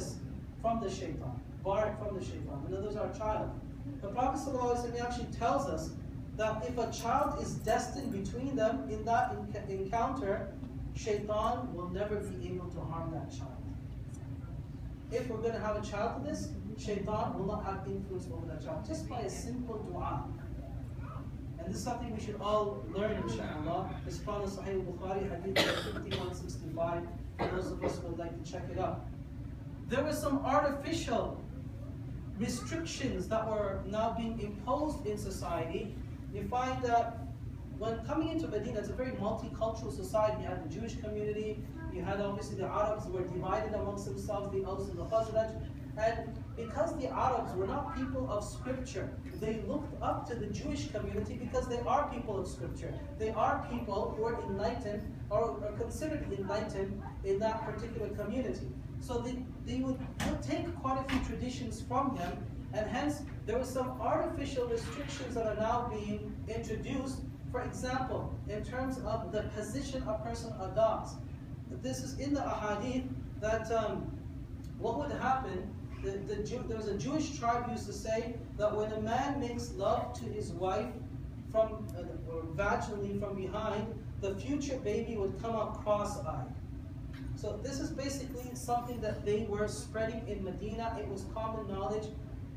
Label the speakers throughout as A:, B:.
A: waris from the shaitan, barik from the shaitan. In other words, our child. The Prophet ﷺ actually tells us that if a child is destined between them in that encounter, shaitan will never be able to harm that child. If we're going to have a child to this, shaitan will not have influence over that child, just by a simple dua. And this is something we should all learn, inshaAllah. It's found in Sahih Bukhari, Hadith 5165, for those of us who would like to check it out. There were some artificial restrictions that were now being imposed in society. You find that when coming into Medina, it's a very multicultural society. You had the Jewish community, you had obviously the Arabs who were divided amongst themselves, the Aus and the Khazraj. And because the Arabs were not people of scripture, they looked up to the Jewish community because they are people of scripture. They are people who are enlightened or are considered enlightened in that particular community. So they would take quite a few traditions from them, and hence there were some artificial restrictions that are now being introduced. For example, in terms of the position a person adopts. This is in the ahadith that what would happen, there was a Jewish tribe who used to say that when a man makes love to his wife from or vaginally from behind, the future baby would come out cross-eyed. So this is basically something that they were spreading in Medina. It was common knowledge.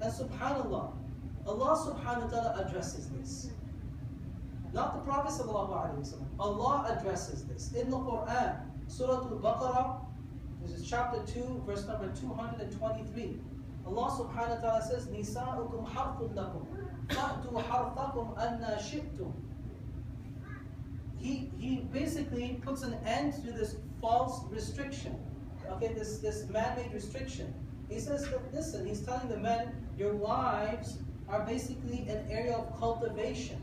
A: And subhanAllah, Allah subhanahu wa ta'ala addresses this. Not the Prophet sallallahu alaihi wasallam. Allah addresses this. In the Quran, Surah Al-Baqarah, this is chapter 2, verse number 223. Allah subhanahu wa ta'ala says, Nisa'ukum harthun lakum, fa'tu harthakum anna shi'tum. He basically puts an end to this false restriction, okay, this man-made restriction. He says that, listen, he's telling the men, your wives are basically an area of cultivation.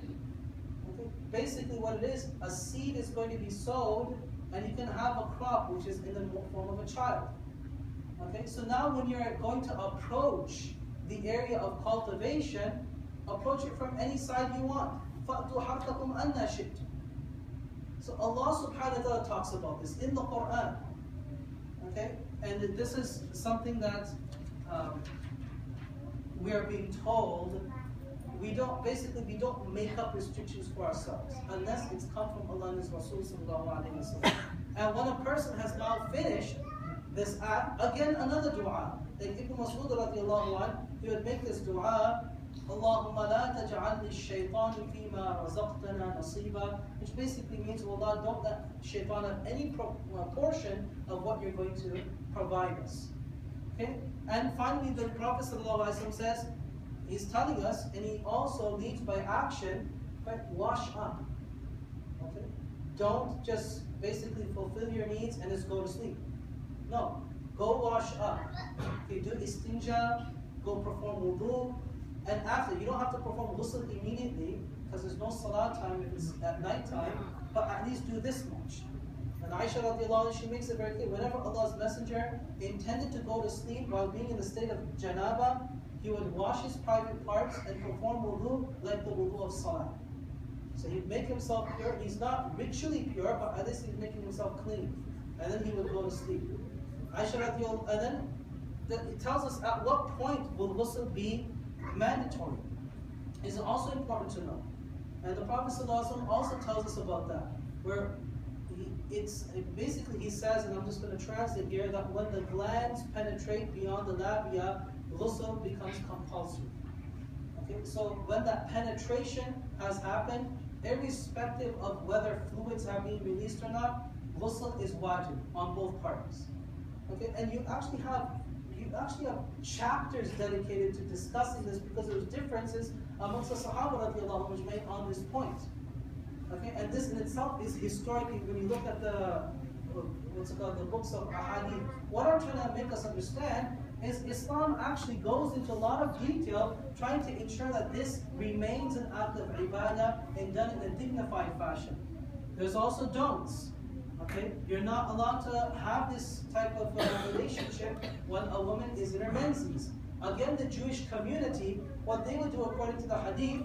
A: Okay? Basically what it is, a seed is going to be sowed, and you can have a crop which is in the form of a child. Okay, so now when you're going to approach the area of cultivation, approach it from any side you want. فَأْتُوا حَرْثَكُمْ أَنَّا شِئْتُمْ. So Allah subhanahu wa ta'ala talks about this in the Quran. Okay? And this is something that we are being told. We don't make up restrictions for ourselves unless it's come from Allah and His Rasul sallallahu alayhi wa sallam. And when a person has now finished this act, again another dua. Like Ibn Mas'ud radiallahu anhu, he would make this dua, Allahumma la taj'al lish-shaytan fima razaqtana nasiba, which basically means, oh Allah, don't let shaitan have any portion of what you're going to provide us. Okay? And finally, the Prophet ﷺ says, he's telling us, and he also leads by action, but wash up. Okay? Don't just basically fulfill your needs and just go to sleep. No, go wash up. Okay, do istinja, go perform wudu, and after, you don't have to perform ghusl immediately, because there's no salah time if it's at night time, but at least do this much. And Aisha radiallahu anha, she makes it very clear, whenever Allah's Messenger intended to go to sleep while being in the state of janaba, he would wash his private parts and perform wudu like the wudu of salah. So he'd make himself pure. He's not ritually pure, but at least he's making himself clean. And then he would go to sleep. Aisha radiallahu anha, and then it tells us at what point will ghusl be mandatory. Is also important to know. And the Prophet ﷺ also tells us about that, where basically he says, and I'm just going to translate here, that when the glands penetrate beyond the labia, ghusl becomes compulsory. Okay, so when that penetration has happened, irrespective of whether fluids have been released or not, ghusl is wajib on both parties. Okay, and you actually have chapters dedicated to discussing this, because there's differences amongst the Sahaba radiallahu anhu which made on this point. Okay, and this in itself is historically, when you look at the the books of ahadith, what I'm trying to make us understand is Islam actually goes into a lot of detail trying to ensure that this remains an act of ibadah and done in a dignified fashion. There's also don'ts. Okay, you're not allowed to have this type of relationship when a woman is in her menses. Again, the Jewish community, what they would do according to the hadith,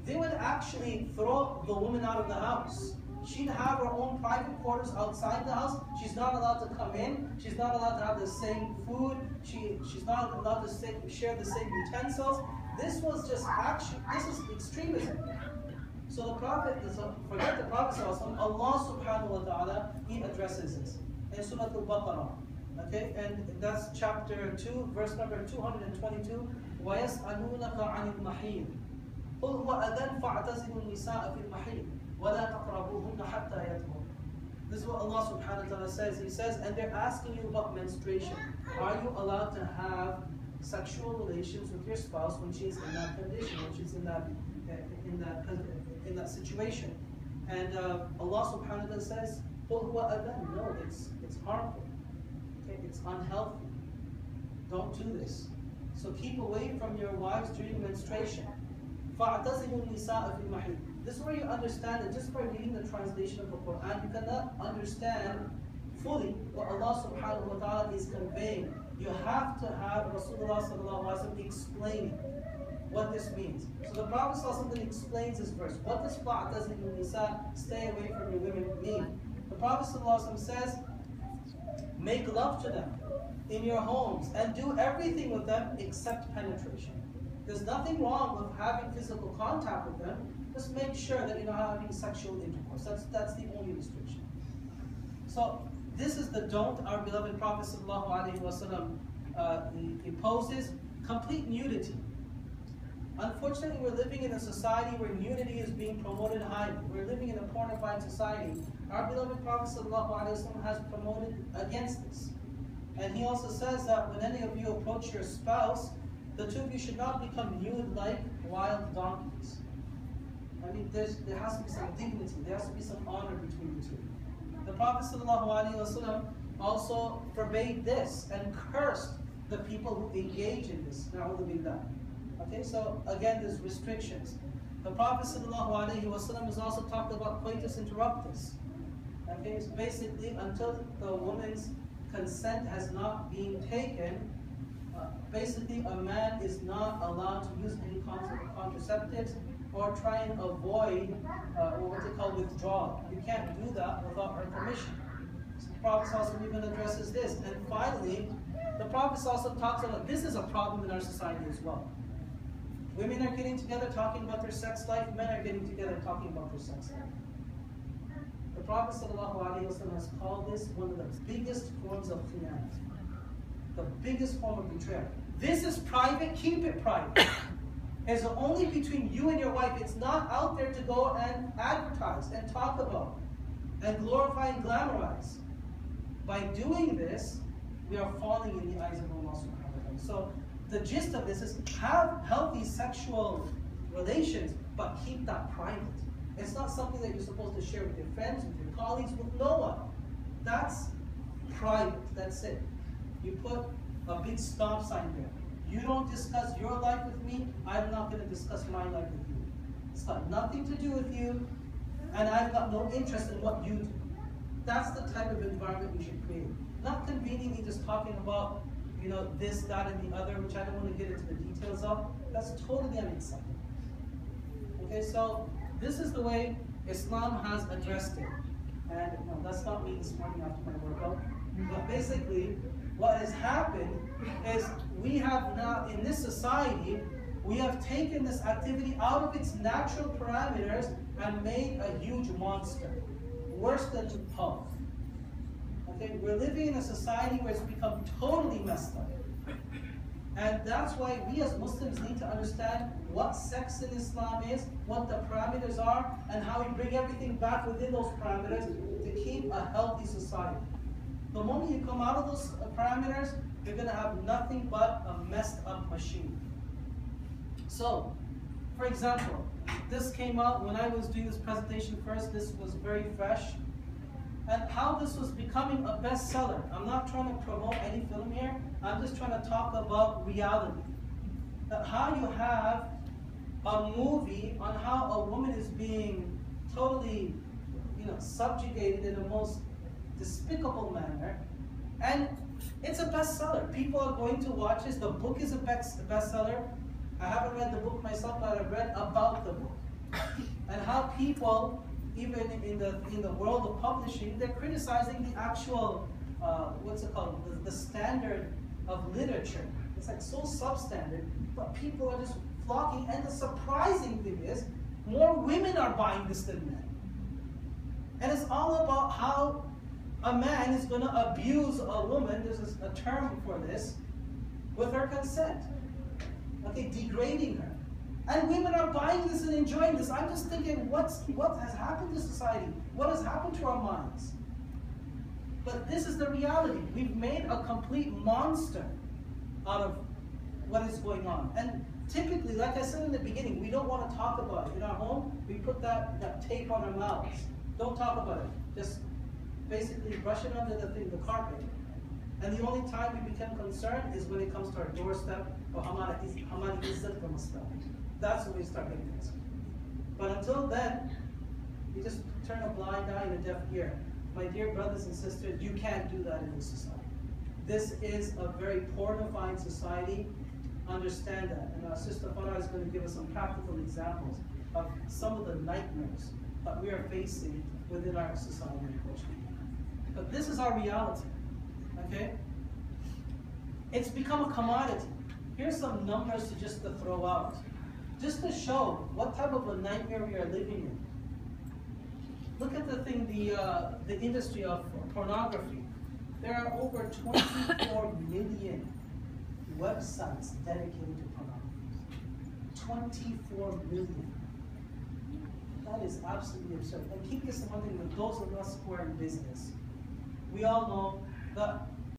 A: they would actually throw the woman out of the house. She'd have her own private quarters outside the house. She's not allowed to come in. She's not allowed to have the same food. She's not allowed to share the same utensils. This was just action. This is extremism. So the Prophet, forget the Prophet, Allah subhanahu wa ta'ala, He addresses this in Surah Al-Baqarah. Okay, and that's chapter 2, verse number 222. وَيَسْأَلُونَكَ عَنِ الْمَحِيضِ قُلْ هُوَ أَذًى فَاعْتَزِلُوا النِّسَاءَ فِي الْمَحِيضِ وَلَا تَقْرَبُوهُنَّ حَتَّى يَطْهُرْنَ. This is what Allah subhanahu wa ta'ala says. He says, and they're asking you about menstruation. Are you allowed to have sexual relations with your spouse when she's in that condition, when she's in that situation? And Allah subhanahu wa ta'ala says, قُلْ هُوَ أَذًى. No, it's harmful. Okay, it's unhealthy. Don't do this. So keep away from your wives during menstruation. فَاعْتَزِلُوا النِّسَاءَ فِي الْمَحِيضِ. This is where you understand that just by reading the translation of the Quran, you cannot understand fully what Allah subhanahu wa ta'ala is conveying. You have to have Rasulullah sallallahu alaihi wasallam explain what this means. So the Prophet sallallahu alaihi wasallam explains this verse. What does فَاعْتَزِلُوا النِّسَاءَ, stay away from your women, mean? The Prophet sallallahu alaihi wasallam says, make love to them in your homes and do everything with them except penetration. There's nothing wrong with having physical contact with them. Just make sure that you're not having sexual intercourse. That's the only restriction. So this is the don't our beloved Prophet ﷺ imposes: complete nudity. Unfortunately, we're living in a society where nudity is being promoted highly. We're living in a pornified society. Our beloved Prophet ﷺ has promoted against this. And he also says that when any of you approach your spouse, the two of you should not become nude like wild donkeys. I mean, there has to be some dignity, there has to be some honor between the two. The Prophet ﷺ also forbade this and cursed the people who engage in this. Na'udhu billah. Okay, so again, there's restrictions. The Prophet ﷺ has also talked about coitus interruptus. Okay, it's basically until the woman's consent has not been taken, basically a man is not allowed to use any contraceptives or try and avoid what they call withdrawal. You can't do that without her permission. So the Prophet also even addresses this. And finally, the Prophet also talks about, this is a problem in our society as well. Women are getting together talking about their sex life, men are getting together talking about their sex life. The Prophet ﷺ has called this one of the biggest forms of khiyanat, the biggest form of betrayal. This is private, keep it private. It's only between you and your wife. It's not out there to go and advertise and talk about and glorify and glamorize. By doing this, we are falling in the eyes of Allah subhanahu wa ta'ala. So the gist of this is have healthy sexual relations, but keep that private. It's not something that you're supposed to share with your friends, with your colleagues, with no one. That's private, that's it. You put a big stop sign there. You don't discuss your life with me, I'm not going to discuss my life with you. It's got nothing to do with you, and I've got no interest in what you do. That's the type of environment we should create. Not conveniently just talking about, you know, this, that, and the other, which I don't want to get into the details of. That's totally unacceptable. Okay, so this is the way Islam has addressed it. And no, that's not me this morning after my workout. But basically, what has happened is we have now, in this society, we have taken this activity out of its natural parameters and made a huge monster. Worse than pub. Okay, we're living in a society where it's become totally messed up. And that's why we as Muslims need to understand what sex in Islam is, what the parameters are, and how we bring everything back within those parameters to keep a healthy society. The moment you come out of those parameters, you're going to have nothing but a messed up machine. So, for example, this came out when I was doing this presentation first. This was very fresh. And how this was becoming a bestseller. I'm not trying to promote any film here. I'm just trying to talk about reality. That how you have a movie on how a woman is being totally, subjugated in the most despicable manner, and it's a bestseller. People are going to watch this. The book is a bestseller. I haven't read the book myself, but I've read about the book and how people even in the world of publishing, they're criticizing the actual, what's it called, the standard of literature. It's like so substandard, but people are just flocking. And the surprising thing is, more women are buying this than men. And it's all about how a man is going to abuse a woman, there's a term for this, with her consent. Okay, degrading her. And women are buying this and enjoying this. I'm just thinking, what has happened to society? What has happened to our minds? But this is the reality. We've made a complete monster out of what is going on. And typically, like I said in the beginning, we don't want to talk about it. In our home, we put that tape on our mouths. Don't talk about it. Just basically brush it under the carpet. And the only time we become concerned is when it comes to our doorstep, or hamani izzat ka masla. That's when we start getting concerned. But until then, you just turn a blind eye and a deaf ear. My dear brothers and sisters, you can't do that in this society. This is a very pornifying society. Understand that. And our sister Farah is going to give us some practical examples of some of the nightmares that we are facing within our society and culture. But this is our reality. Okay? It's become a commodity. Here's some numbers to throw out. Just to show what type of a nightmare we are living in. Look at the industry of pornography. There are over 24 million websites dedicated to pornography. 24 million. That is absolutely absurd. And keep this in mind with those of us who are in business. We all know that